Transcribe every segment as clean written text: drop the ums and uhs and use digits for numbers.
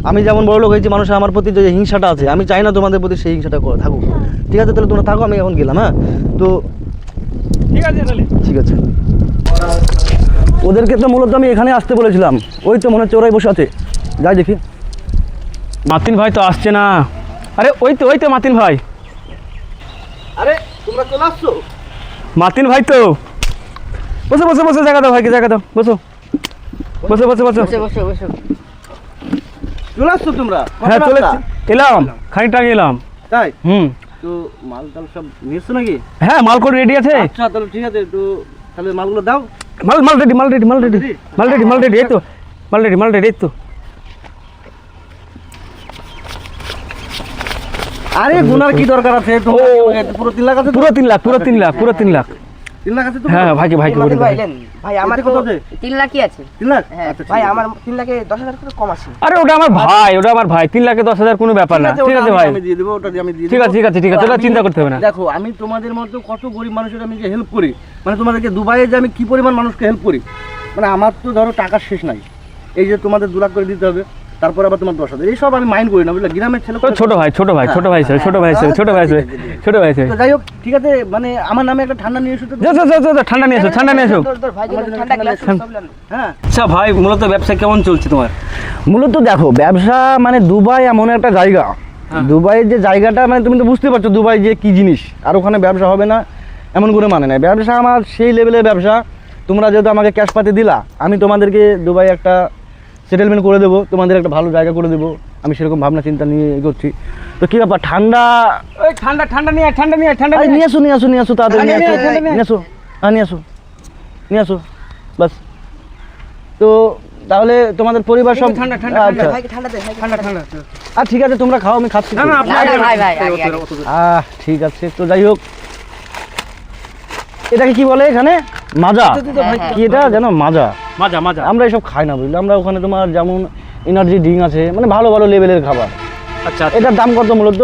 আমি যেমন বড় লোক হয়েছি, মানুষের আমার প্রতি যে হিংসাটা আছে, আমি চাই না তোমাদের প্রতি সেই হিংসাটা করে থাকুক। ঠিক আছে, তাহলে তোমরা থাকো, আমি এখন গেলাম। হ্যাঁ, তো ঠিক আছে তাহলে। ঠিক আছে। ওদেরকে তো মূলত আমি এখানে আসতে বলেছিলাম, ওই তো মনে হচ্ছে ওরাই বসে আছে, যাই দেখি। মাতিন ভাই তো আসছে না। আরে ওই তো মাতিন ভাই। আরে তোমরা চলে আসছো? মাতিন ভাই তো। বসো বসো বসো, জায়গা দাও ভাইকে, জায়গা দাও, বসো বসো বসো বসো। চলে আসছো তোমরা? হ্যাঁ চলে এলাম, খানিকটা আগে এলাম। তাই? হুম। তো মাল টাল সব নিয়েছো নাকি? হ্যাঁ মাল করে রেডি আছে। আচ্ছা তাহলে ঠিক আছে, তো তাহলে মালগুলো দাও। মাল রেডি, এই তো মাল রেডি এই তো। আরে গুনার কি দরকার আছে? পুরো 3 লাখ আছে? পুরো 3 লাখ, পুরো 3 লাখ, পুরো 3 লাখ। 3 লাখ আছে তো? হ্যাঁ ভাইকে বলে ভাই ভাই। ভাই আমার কত আছে? 3 লাখই আছে। 3 লাখ? হ্যাঁ আচ্ছা ভাই ঠিক আছে। আমার 3 লাখে 10,000 করে কম আছে। আরে ওটা আমার ভাই, 3 লাখে 10,000 কোনো ব্যাপার না। ঠিক আছে ভাই, আমি দিয়ে দেবো, ওটা আমি দিয়ে ঠিক দেবো। আছে ঠিক আছে ঠিক আছে, ওটা চিন্তা করতে হবে না। দেখো আমি তোমাদের মতো কত গরিব মানুষের আমি যে হেল্প করি, মানে তোমাদেরকে দুবাইয়ে যে আমি কি পরিমাণ মানুষকে হেল্প করি, মানে আমার তো ধরো টাকার শেষ নাই। এই যে তোমাদের 2 লাখ করে দিতে হবে, তারপর আবার তোমার 10,000, এইসব আমি মাইন্ড করি না, বুঝলে? গ্রামের ছেলে ছোট ভাই তো যাই হোক, ঠিক আছে, মানে আমার নামে একটা ঠান্ডা নিয়ে এসো তো। যা ঠান্ডা নিয়ে এসো। তোর ভাই ঠান্ডা গ্লাস সব নেন। হ্যাঁ আচ্ছা ভাই, মূলত ব্যবসা কেমন চলছে তোমার? মূলত দেখো, ব্যবসা মানে দুবাই এমন একটা জায়গা, দুবাইয়ের যে জায়গাটা, মানে তুমি তো বুঝতে পারছো দুবাই যে কি জিনিস, আর ওখানে ব্যবসা হবে না এমন করে মানে নাই। ব্যবসা আমার সেই লেভেলের ব্যবসা। তোমরা যেহেতু আমাকে ক্যাশ পাতি দিলা, আমি তোমাদেরকে দুবাই একটা সেটেলমেন্ট করে দেবো, তোমাদের একটা ভালো জায়গা করে দেবো, আমি সেরকম ভাবনা চিন্তা নিয়ে এগোচ্ছি। তো কী ব্যাপার, ঠান্ডা নিয়ে আসো তাড়াতাড়ি, নিয়ে আসো বাস। তো তাহলে তোমাদের পরিবার সব আচ্ছা, ভাইকে ঠান্ডা দে, ভাইকে ঠান্ডা। ঠিক আছে, তোমরা খাও, আমি খাচ্ছি। ভাই ঠিক আছে। তো যাই হোক, এটাকে কি বলে এখানে? মাজা। কি এটা জানো? মাজা। আমরা এসব খাই না, বুঝলে? আমরা ওখানে তোমার যেমন এনার্জি ড্রিঙ্ক আছে, মানে ভালো ভালো লেভেলের খাবার। আচ্ছা, এটার দাম কত মূলত?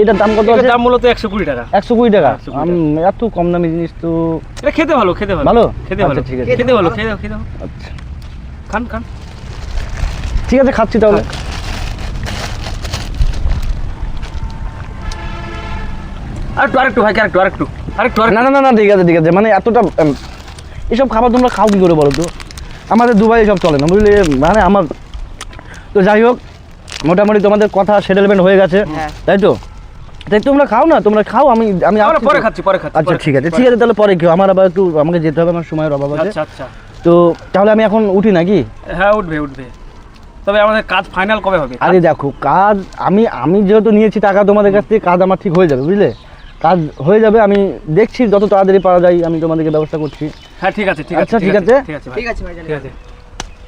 এটার দাম কত আছে? দাম মূলত 120 টাকা। 120 টাকা? এত কম দামি জিনিস তো। এটা খেতে ভালো। ভালো? আচ্ছা ঠিক আছে, খেতে ভালো, খেয়ে দাও। আচ্ছা খান। ঠিক আছে, খাচ্ছি তাহলে। আরেকটু ভাই, আরেকটু। না ঠিক আছে, মানে এতটা এসব খাবার তোমরা খাও কি করে বলো তো? আমাদের দুবাই এসব চলে না, বুঝলে? মানে আমার তো যাই হোক, মোটামুটি তোমাদের কথা সেটেলমেন্ট হয়ে গেছে, তাই তো? তাই তোমরা খাও না, তোমরা খাও, আমি পরে খাচ্ছি। আচ্ছা ঠিক আছে, তাহলে পরে খেও। আমার আবার একটু আমাকে যেতে হবে, আমার সময়ের অভাব আছে। আচ্ছা। তো তাহলে আমি এখন উঠি নাকি? হ্যাঁ উঠবে। তবে আমাদের কাজ ফাইনাল কবে হবে? আরে দেখো, কাজ আমি যেহেতু নিয়েছি টাকা তোমাদের কাছ থেকে, কাজ আমার ঠিক হয়ে যাবে, বুঝলে? কাজ হয়ে যাবে, আমি দেখছি যত তাড়াতাড়ি পারা যায় আমি তোমাদেরকে ব্যবস্থা করছি। হ্যাঁ ঠিক আছে। আচ্ছা ঠিক আছে ভাই।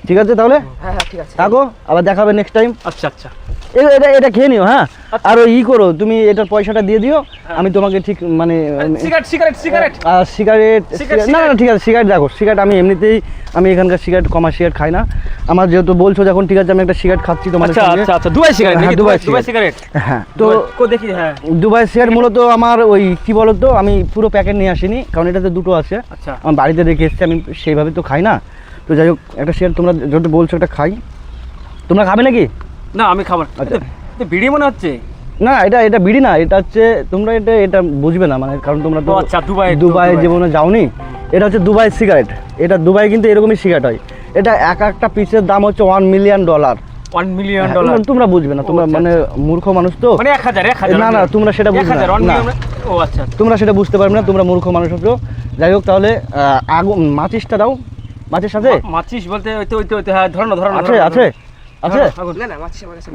ঠিক আছে তাহলে হ্যাঁ ঠিক আছে। থাকো, আবার দেখা হবে নেক্সট টাইম। আচ্ছা। এটা খেয়ে নিও। হ্যাঁ, আর ওই করো, তুমি এটার পয়সাটা দিয়ে দিও, আমি তোমাকে ঠিক মানে সিগারেট না ঠিক আছে, সিগারেট দেখো, সিগারেট আমি এমনিতেই আমি এখানকার সিগারেট কমা সিগারেট খাই না। আমার যেহেতু বলছো যখন, ঠিক আছে আমি একটা সিগারেট খাচ্ছি তোমাদের সঙ্গে। আচ্ছা, দুবাই সিগারেট। হ্যাঁ, দুবাই সিগারেট। হ্যাঁ, তো দেখি। হ্যাঁ, দুবাই সিগারেট মূলত আমার ওই কি বলতো, আমি পুরো প্যাকেট নিয়ে আসিনি, কারণ এটাতে দুটো আছে। আচ্ছা, আমার বাড়িতে রেখে এসেছি, আমি সেইভাবে তো খাই না। তো যাই হোক, একটা সিগারেট তোমরা যেহেতু বলছো একটা খাই। তোমরা খাবে নাকি? না আমি খাবার। আচ্ছা, বিড়ি মনে হচ্ছে। না, এটা বিড়ি না, এটা হচ্ছে তোমরা এটা বুঝবে না, মানে কারণ তোমরা তো আচ্ছা, দুবাই জীবনে যাওনি। এটা হচ্ছে দুবাই সিগারেট। এটা দুবাই কিন্তু এরকমই সিগারেট হয়। এটা একটা পিসের দাম হচ্ছে $1 মিলিয়ন। $1 মিলিয়ন? তোমরা বুঝবে না, তোমরা মানে মূর্খ মানুষ তো। মানে 1000 না তোমরা সেটা বুঝবে না। ও আচ্ছা, তোমরা সেটা বুঝতে পারবে না, তোমরা মূর্খ মানুষ হচ্ছো। যাই হোক, তাহলে আগুন মাচিসটা দাও। মাচিস আছে? মাচিস বলতে ওই হ্যাঁ, ধরো আছে। না মাছিস আমার কাছে।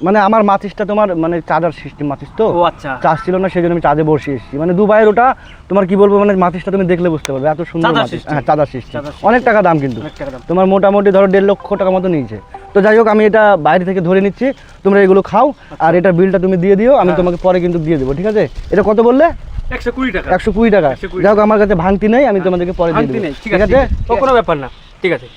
মানে আমার মাচিসটা তোমার মানে চার্জার সিস্টেম মাচিস তো। ও আচ্ছা, চার্জ ছিল না, সেই জন্য আমি চার্জে বসিয়ে এসেছি। মানে দুবাইয়ের ওটা তোমার কি বলবো, মানে মাচিসটা তুমি দেখলে বুঝতে পারবে, এত সুন্দর মাচিস। হ্যাঁ, চার্জার সিস্টেম। অনেক টাকা দাম, কিন্তু তোমার মোটামুটি ধরো 1.5 লক্ষ টাকা মতো নিয়েছে। তো যাই হোক, আমি এটা বাইরে থেকে ধরে নিচ্ছি, তোমরা এগুলো খাও, আর এটার বিলটা তুমি দিয়ে দিও, আমি তোমাকে পরে কিন্তু দিয়ে দেবো, ঠিক আছে? এটা কত বললে? 120 টাকা। 120 টাকা। যাই হোক, আমার কাছে ভাঙতি নেই, আমি তোমাদেরকে পরে দিয়ে দেবো, ঠিক আছে? কোনো ব্যাপার না, ঠিক আছে।